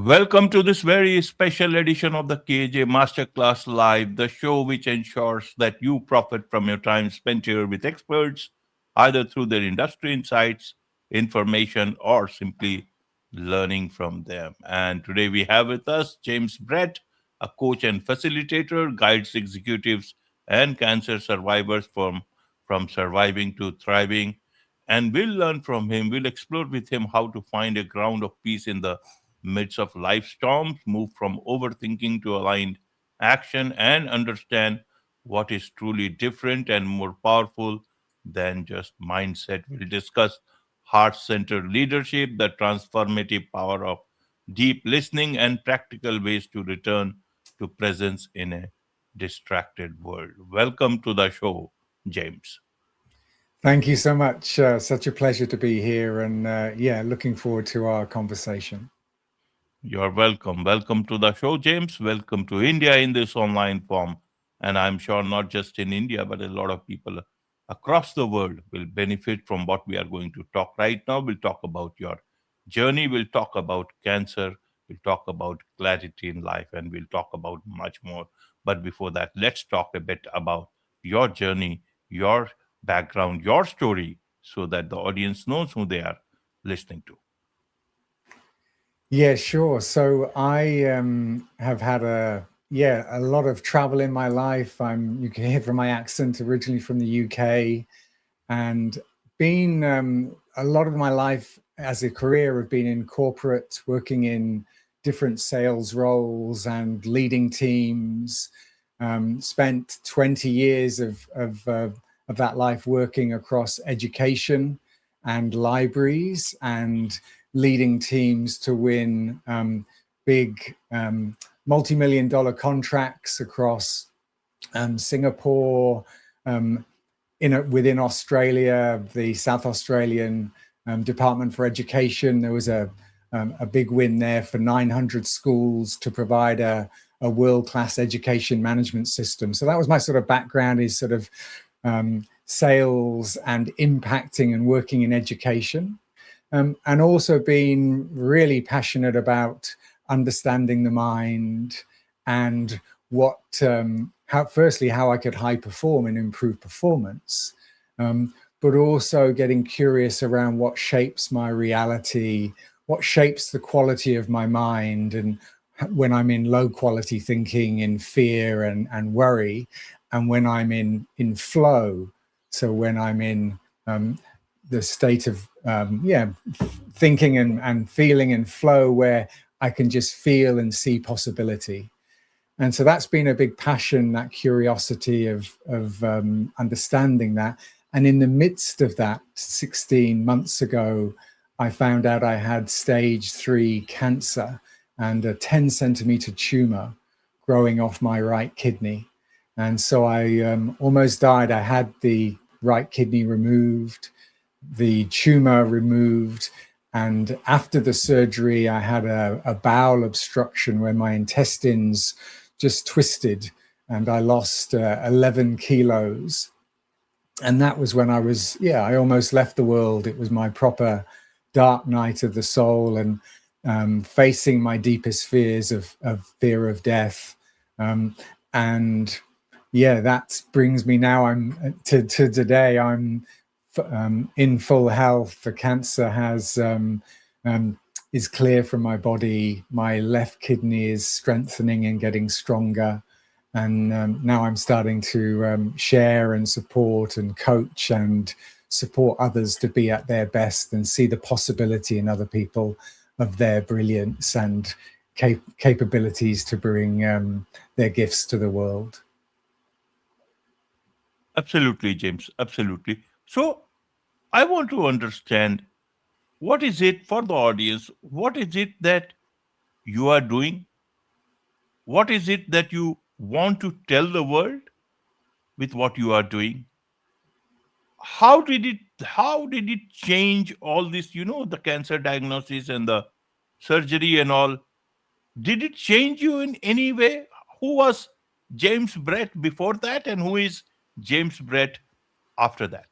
Welcome to this very special edition of the KAJ Masterclass Live, the show which ensures that you profit from your time spent here with experts, either through their industry insights, information, or simply learning from them. And today we have with us James Brett, a coach and facilitator, guides executives and cancer survivors from surviving to thriving. And we'll learn from him, we'll explore with him how to find a ground of peace in the midst of life storms, move from overthinking to aligned action, and understand what is truly different and more powerful than just mindset. We'll discuss heart centered leadership, the transformative power of deep listening, and practical ways to return to presence in a distracted world. Welcome to the show, James. Thank you so much. Such a pleasure to be here, and looking forward to our conversation. You're welcome. Welcome to the show, James. Welcome to India in this online form. And I'm sure not just in India, but a lot of people across the world will benefit from what we are going to talk right now. We'll talk about your journey, we'll talk about cancer, we'll talk about clarity in life, and we'll talk about much more. But before that, let's talk a bit about your journey, your background, your story, so that the audience knows who they are listening to. Yeah, sure. So I have had a lot of travel in my life. You can hear from my accent, originally from the UK, and been a lot of my life as a career have been in corporate, working in different sales roles and leading teams. Spent 20 years of that life working across education and libraries and leading teams to win big multi-million dollar contracts across Singapore, within Australia, the South Australian Department for Education. There was a big win there for 900 schools to provide a world-class education management system. So that was my sort of background, is sort of sales and impacting and working in education. And also being really passionate about understanding the mind and how I could high perform and improve performance, but also getting curious around what shapes my reality, what shapes the quality of my mind, and when I'm in low quality thinking, in fear and worry, and when I'm in flow. So when I'm in the state of thinking and feeling and flow, where I can just feel and see possibility. And so that's been a big passion, that curiosity of understanding that. And in the midst of that, 16 months ago, I found out I had stage 3 cancer and a 10 centimeter tumor growing off my right kidney. And so I almost died. I had the right kidney removed, the tumor removed, and after the surgery I had a bowel obstruction where my intestines just twisted and I lost 11 kilos. And that was when I almost left the world. It was my proper dark night of the soul, and facing my deepest fears of fear of death. And yeah, that brings me now to today. I'm in full health. The cancer is clear from my body. My left kidney is strengthening and getting stronger. And now I'm starting to share and support and coach and support others to be at their best and see the possibility in other people of their brilliance and capabilities to bring their gifts to the world. Absolutely, James. Absolutely. So, I want to understand, what is it for the audience? What is it that you are doing? What is it that you want to tell the world with what you are doing? How did it change all this, the cancer diagnosis and the surgery and all? Did it change you in any way? Who was James Brett before that, and who is James Brett after that?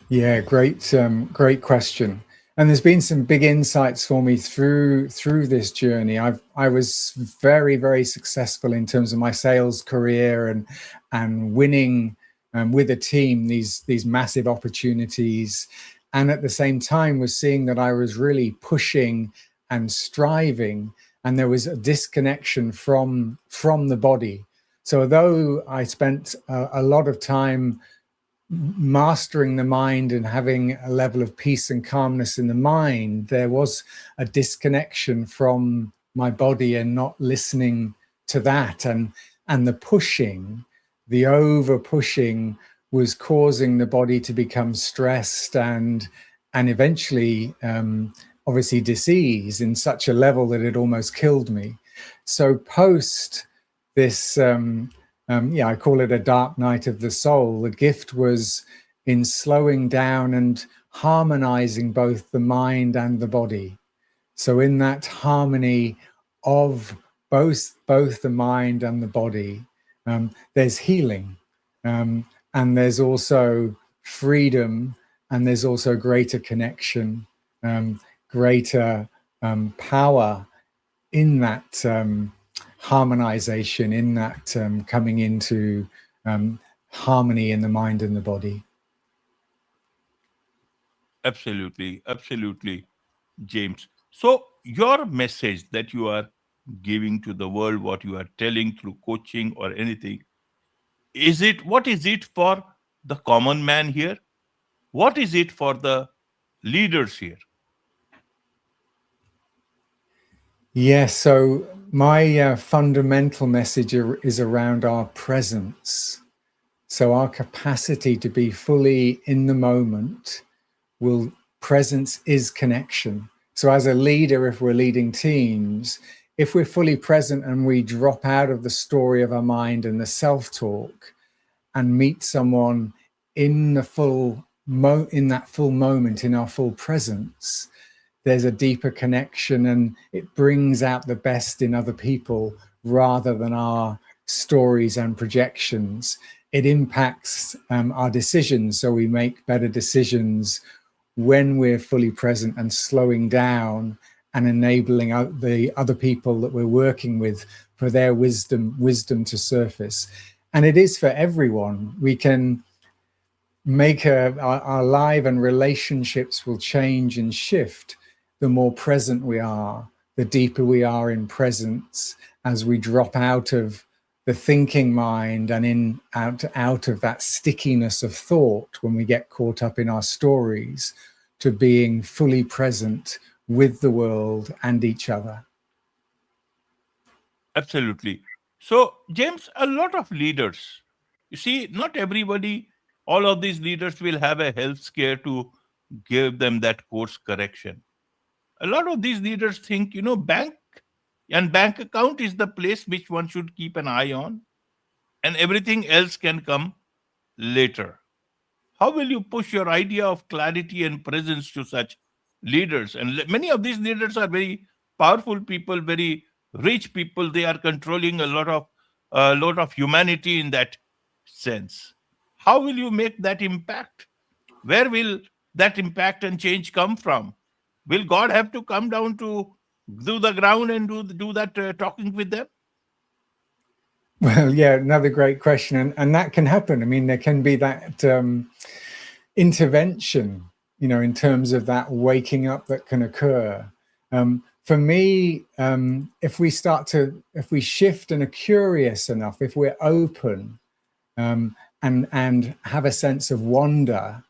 Yeah, great question. And there's been some big insights for me through this journey. I was very, very successful in terms of my sales career and winning with a team these massive opportunities, and at the same time was seeing that I was really pushing and striving, and there was a disconnection from the body. So although I spent a lot of time mastering the mind and having a level of peace and calmness in the mind, there was a disconnection from my body and not listening to that. And the pushing, the over pushing, was causing the body to become stressed and eventually obviously disease in such a level that it almost killed me. So post this I call it a dark night of the soul. The gift was in slowing down and harmonizing both the mind and the body. So in that harmony of both the mind and the body, there's healing, and there's also freedom, and there's also greater connection, greater power in that harmonization, in that coming into harmony in the mind and the body. Absolutely, absolutely, James. So, your message that you are giving to the world, what you are telling through coaching or anything, what is it for the common man here? What is it for the leaders here? Yes, so my fundamental message is around our presence. So our capacity to be fully in the moment presence is connection. So as a leader, if we're leading teams, if we're fully present and we drop out of the story of our mind and the self-talk and meet someone in the in that full moment, in our full presence, there's a deeper connection, and it brings out the best in other people rather than our stories and projections. It impacts our decisions, so we make better decisions when we're fully present and slowing down and enabling the other people that we're working with for their wisdom to surface. And it is for everyone. We can make our life and relationships will change and shift the more present we are, the deeper we are in presence, as we drop out of the thinking mind and out of that stickiness of thought when we get caught up in our stories, to being fully present with the world and each other. Absolutely. So, James, a lot of leaders, you see, not everybody, all of these leaders will have a health scare to give them that course correction. A lot of these leaders think, bank account is the place which one should keep an eye on, and everything else can come later. How will you push your idea of clarity and presence to such leaders? And many of these leaders are very powerful people, very rich people. They are controlling a lot of humanity in that sense. How will you make that impact? Where will that impact and change come from? Will God have to come down to do the ground and do that talking with them? Well, yeah, another great question. And that can happen. I mean, there can be that intervention, in terms of that waking up that can occur. For me, if we shift and are curious enough, if we're open and have a sense of wonder,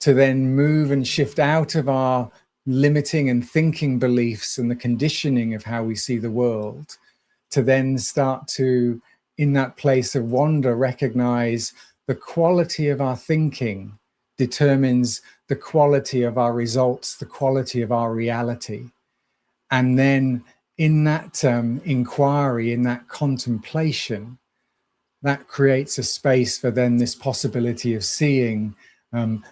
to then move and shift out of our limiting and thinking beliefs and the conditioning of how we see the world, to then start to, in that place of wonder, recognize the quality of our thinking determines the quality of our results, the quality of our reality. And then in that inquiry, in that contemplation, that creates a space for then this possibility of seeing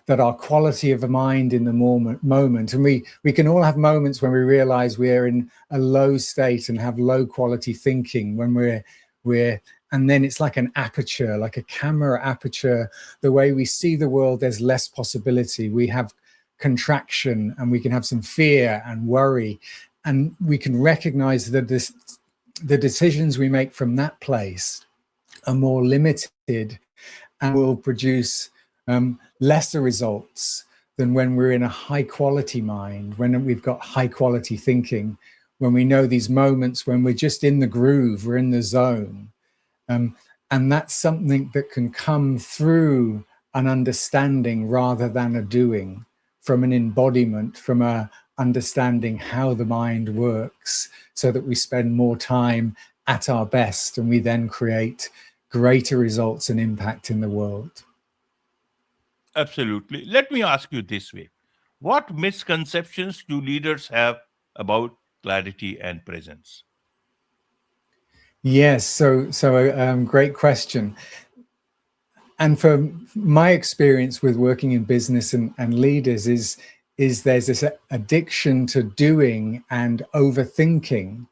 that our quality of the mind in the moment, and we can all have moments when we realize we're in a low state and have low quality thinking, when we're and then it's like an aperture, like a camera aperture. The way we see the world, there's less possibility. We have contraction, and we can have some fear and worry, and we can recognize that the decisions we make from that place are more limited and will produce lesser results than when we're in a high quality mind, when we've got high quality thinking, when we know these moments when we're just in the groove, we're in the zone. And that's something that can come through an understanding rather than a doing, from an embodiment, from a understanding how the mind works, so that we spend more time at our best and we then create greater results and impact in the world. Absolutely. Let me ask you this way: what misconceptions do leaders have about clarity and presence? Yes, so great question. And for my experience with working in business and leaders is there's this addiction to doing and overthinking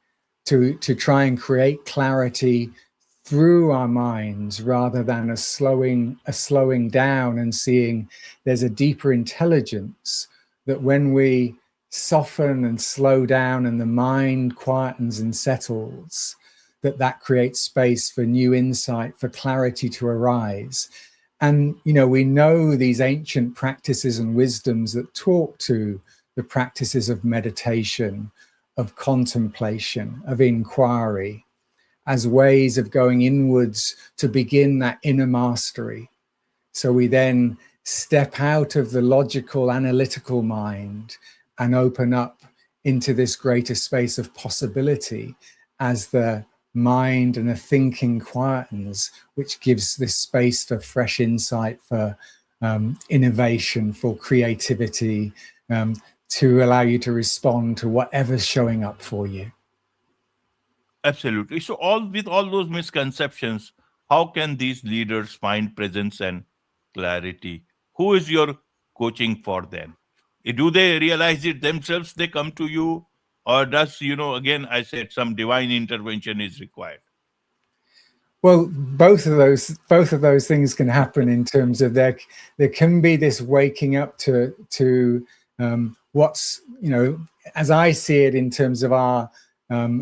to try and create clarity through our minds, rather than a slowing down and seeing there's a deeper intelligence that when we soften and slow down and the mind quietens and settles, that creates space for new insight, for clarity to arise. And, we know these ancient practices and wisdoms that talk to the practices of meditation, of contemplation, of inquiry, as ways of going inwards to begin that inner mastery. So we then step out of the logical, analytical mind and open up into this greater space of possibility as the mind and a thinking quietens, which gives this space for fresh insight, for innovation, for creativity, to allow you to respond to whatever's showing up for you. Absolutely. So, all those misconceptions, how can these leaders find presence and clarity? Who is your coaching for them? Do they realize it themselves? They come to you, or does again I said some divine intervention is required? Well, both of those things can happen, in terms of there can be this waking up to what's, as I see it, in terms of our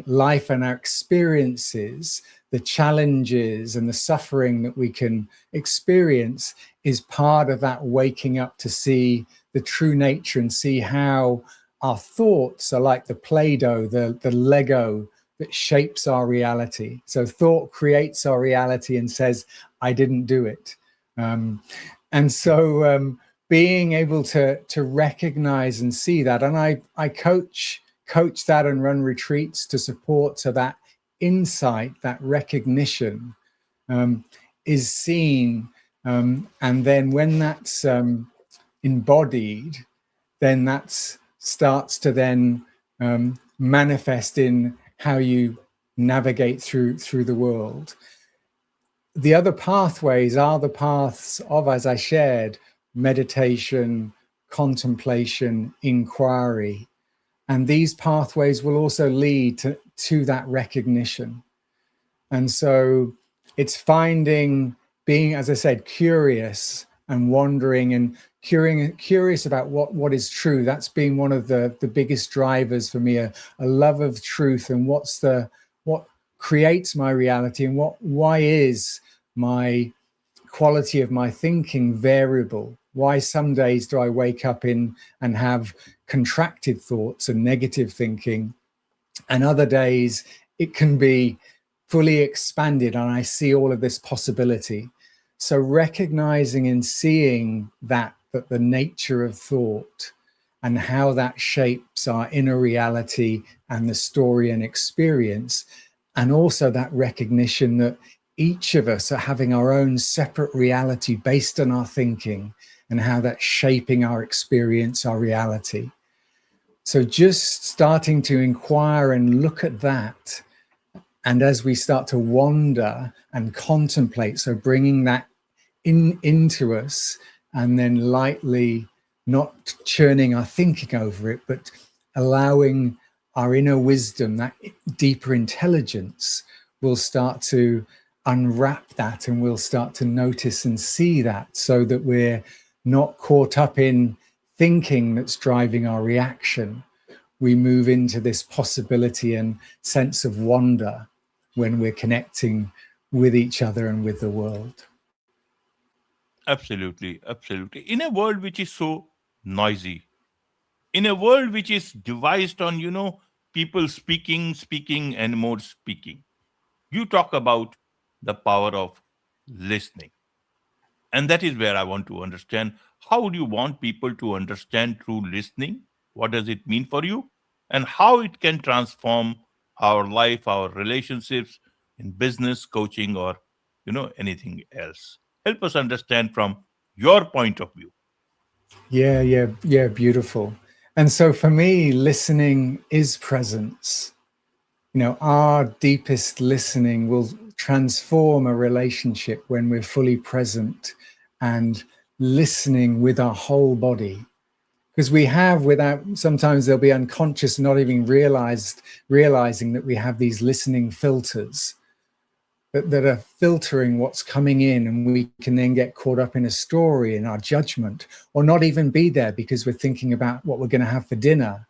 life and our experiences, the challenges and the suffering that we can experience is part of that waking up to see the true nature and see how our thoughts are like the Play-Doh, the Lego that shapes our reality. So thought creates our reality and says, I didn't do it. And so being able to recognize and see that, and I coach that and run retreats to support, so that insight, that recognition is seen. And then when that's embodied, then that starts to then manifest in how you navigate through the world. The other pathways are the paths of, as I shared, meditation, contemplation, inquiry. And these pathways will also lead to that recognition. And so it's being, as I said, curious and wondering and curious about what is true. That's been one of the biggest drivers for me, a love of truth, and what creates my reality, and why is my quality of my thinking variable? Why some days do I wake up and have contracted thoughts and negative thinking, and other days it can be fully expanded and I see all of this possibility. So recognizing and seeing that the nature of thought and how that shapes our inner reality and the story and experience, and also that recognition that each of us are having our own separate reality based on our thinking, and how that's shaping our experience, our reality. So just starting to inquire and look at that. And as we start to wander and contemplate, so bringing that into us, and then lightly, not churning our thinking over it, but allowing our inner wisdom, that deeper intelligence, will start to unwrap that, and we'll start to notice and see that, so that we're not caught up in thinking that's driving our reaction, we move into this possibility and sense of wonder when we're connecting with each other and with the world. Absolutely, absolutely. In a world which is so noisy, in a world which is devised on, people speaking, speaking, and more speaking, you talk about the power of listening. And that is where I want to understand, how would you want people to understand true listening? What does it mean for you? And how it can transform our life, our relationships in business, coaching, or anything else. Help us understand from your point of view. Yeah, beautiful. And so for me, listening is presence. Our deepest listening will transform a relationship when we're fully present and listening with our whole body. Because we have, without, sometimes they'll be unconscious, not even realizing that we have these listening filters that are filtering what's coming in, and we can then get caught up in a story, in our judgment, or not even be there because we're thinking about what we're going to have for dinner.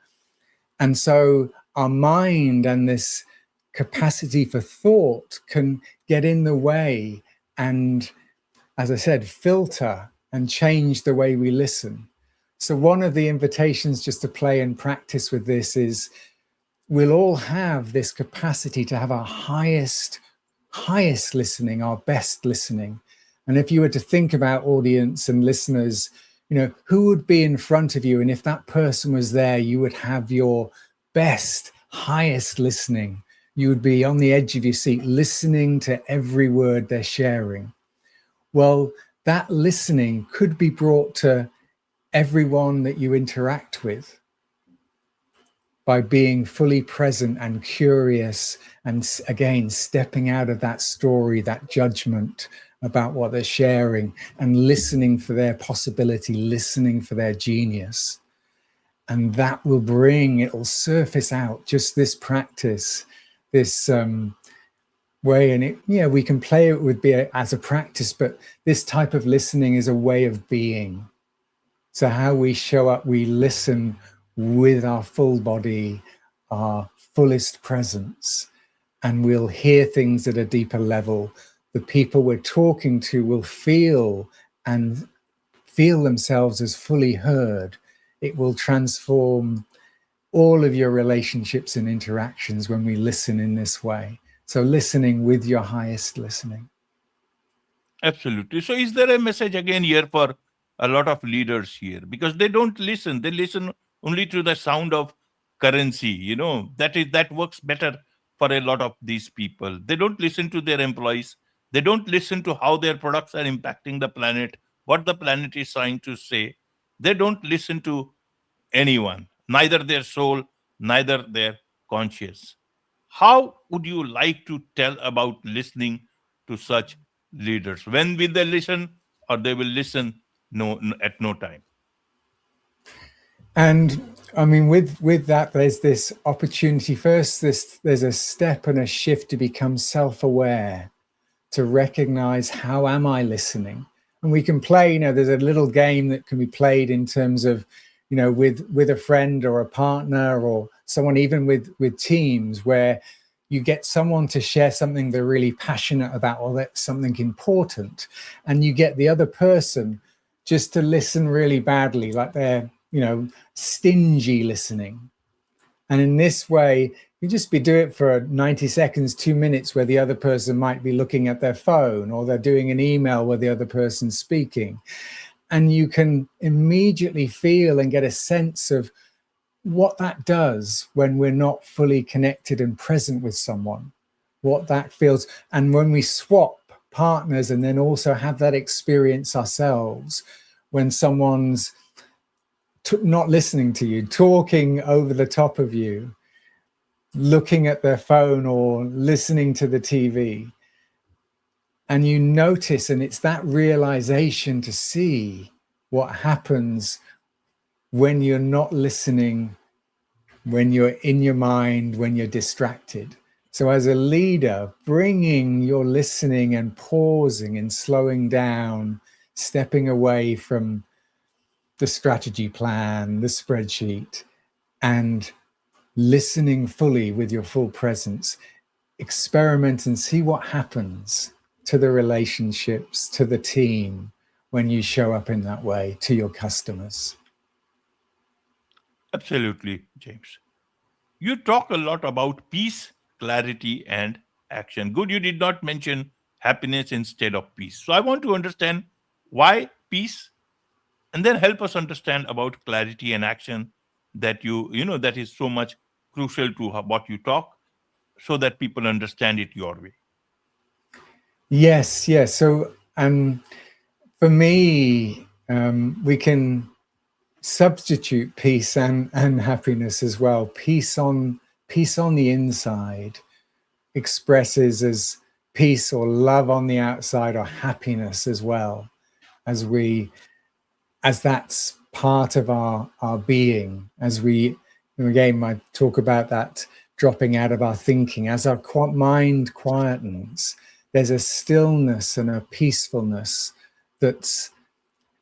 And so our mind and this capacity for thought can get in the way and, as I said, filter and change the way we listen. So one of the invitations just to play and practice with this is, we'll all have this capacity to have our highest listening, our best listening. And if you were to think about audience and listeners, who would be in front of you? And if that person was there, you would have your best, highest listening. You would be on the edge of your seat, listening to every word they're sharing. Well, that listening could be brought to everyone that you interact with by being fully present and curious, and again, stepping out of that story, that judgment about what they're sharing, and listening for their possibility, listening for their genius. And that will it'll surface out, just this practice, this way. And we can play it with as a practice, but this type of listening is a way of being. So how we show up, we listen with our full body, our fullest presence, and we'll hear things at a deeper level. The people we're talking to will feel themselves as fully heard. It will transform all of your relationships and interactions when we listen in this way. So listening with your highest listening. Absolutely. So, is there a message again here for a lot of leaders here? Because they don't listen; they listen only to the sound of currency. That works better for a lot of these people. They don't listen to their employees. They don't listen to how their products are impacting the planet, what the planet is trying to say. They don't listen to anyone, neither their soul, neither their conscience. How would you like to tell about listening to such leaders? When will they listen, or they will listen at no time? And I mean, with that, there's this opportunity. First, there's a step and a shift to become self-aware, to recognize, how am I listening? And we can play, there's a little game that can be played in terms of, with a friend or a partner or someone, even with teams, where you get someone to share something they're really passionate about, or that's something important, and you get the other person just to listen really badly, like they're, stingy listening. And in this way, you just do it for 90 seconds, 2 minutes, where the other person might be looking at their phone, or they're doing an email where the other person's speaking. And you can immediately feel and get a sense of what that does when we're not fully connected and present with someone, what that feels. And when we swap partners and then also have that experience ourselves, when someone's not listening to you, talking over the top of you, looking at their phone or listening to the TV, and you notice, and it's that realization to see what happens when you're not listening, when you're in your mind, when you're distracted. So as a leader, bringing your listening and pausing and slowing down, stepping away from the strategy plan, the spreadsheet, and listening fully with your full presence. Experiment and see what happens to the relationships, to the team, when you show up in that way, to your customers. Absolutely, James. You talk a lot about peace, clarity, and action. Good, you did not mention happiness instead of peace. So I want to understand why peace, and then help us understand about clarity and action, that that is so much crucial to what you talk, so that people understand it your way. Yes, yes. So for me, we can substitute peace and happiness as well. Peace on the inside expresses as peace or love on the outside, or happiness as well, as we as that's part of our being. As we, again, I talk about that dropping out of our thinking, as our mind quietens, there's a stillness and a peacefulness that's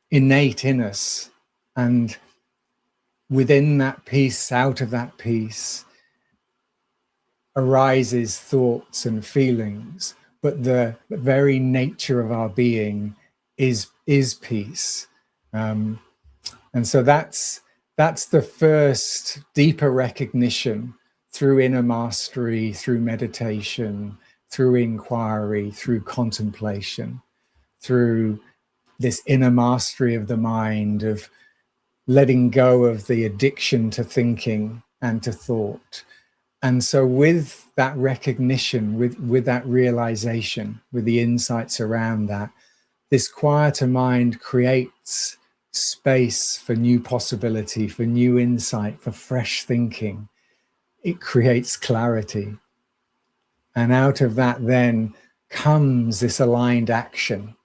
innate in us. And within that peace, out of that peace, arises thoughts and feelings. But the very nature of our being is peace. And so that's the first deeper recognition, through inner mastery, through meditation, through inquiry, through contemplation, through this inner mastery of the mind, of letting go of the addiction to thinking and to thought. And so with that recognition, with that realization, with the insights around that, this quieter mind creates space for new possibility, for new insight, for fresh thinking. It creates clarity. And out of that then comes this aligned action.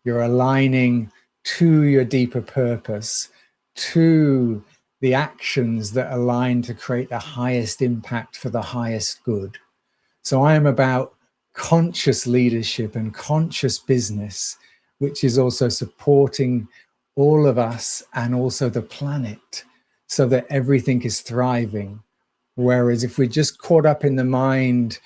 You're aligning to your deeper purpose, to the actions that align to create the highest impact for the highest good. So I am about conscious leadership and conscious business, which is also supporting all of us and also the planet, so that everything is thriving. Whereas if we're just caught up in the mind,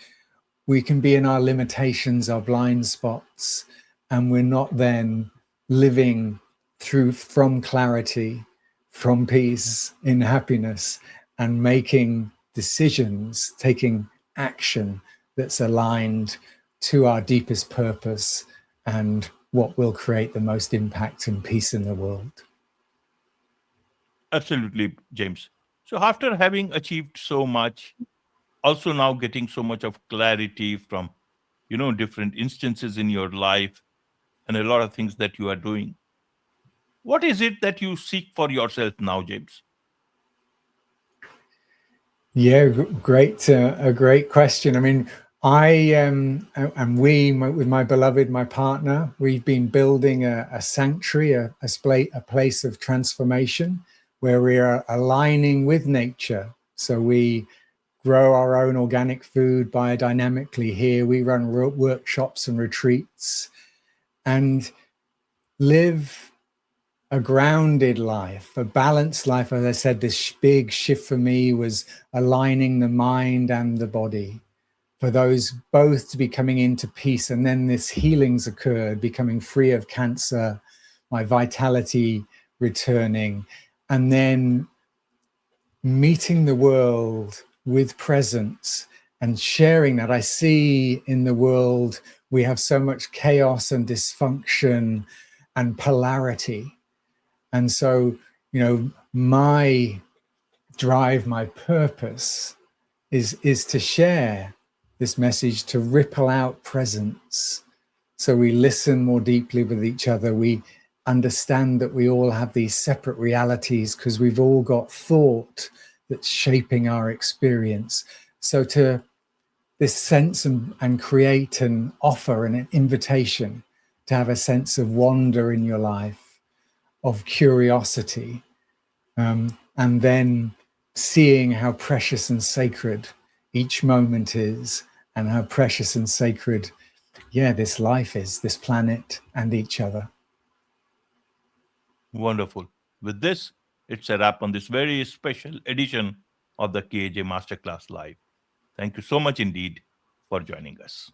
we can be in our limitations, our blind spots, and we're not then living from clarity, from peace, in happiness, and making decisions, taking action that's aligned to our deepest purpose and what will create the most impact and peace in the world. Absolutely, James. So after having achieved so much, also now getting so much of clarity from different instances in your life, and a lot of things that you are doing, what is it that you seek for yourself now, James? Yeah, great. A great question. I mean, I and with my beloved, my partner, we've been building a sanctuary, a place of transformation, where we are aligning with nature. So we grow our own organic food biodynamically here. We run workshops and retreats, and live a grounded life, a balanced life. As I said, this big shift for me was aligning the mind and the body, for those both to be coming into peace. And then this healings occurred, becoming free of cancer, my vitality returning, and then meeting the world with presence and sharing that. I see in the world, we have so much chaos and dysfunction and polarity. And so, my drive, my purpose is to share this message, to ripple out presence. So we listen more deeply with each other. We understand that we all have these separate realities, because we've all got thought that's shaping our experience. So to this sense and create and offer an invitation to have a sense of wonder in your life, of curiosity, and then seeing how precious and sacred each moment is, and how precious and sacred, this life is, this planet and each other. Wonderful. With this, it's a wrap on this very special edition of the KAJ Masterclass Live. Thank you so much indeed for joining us.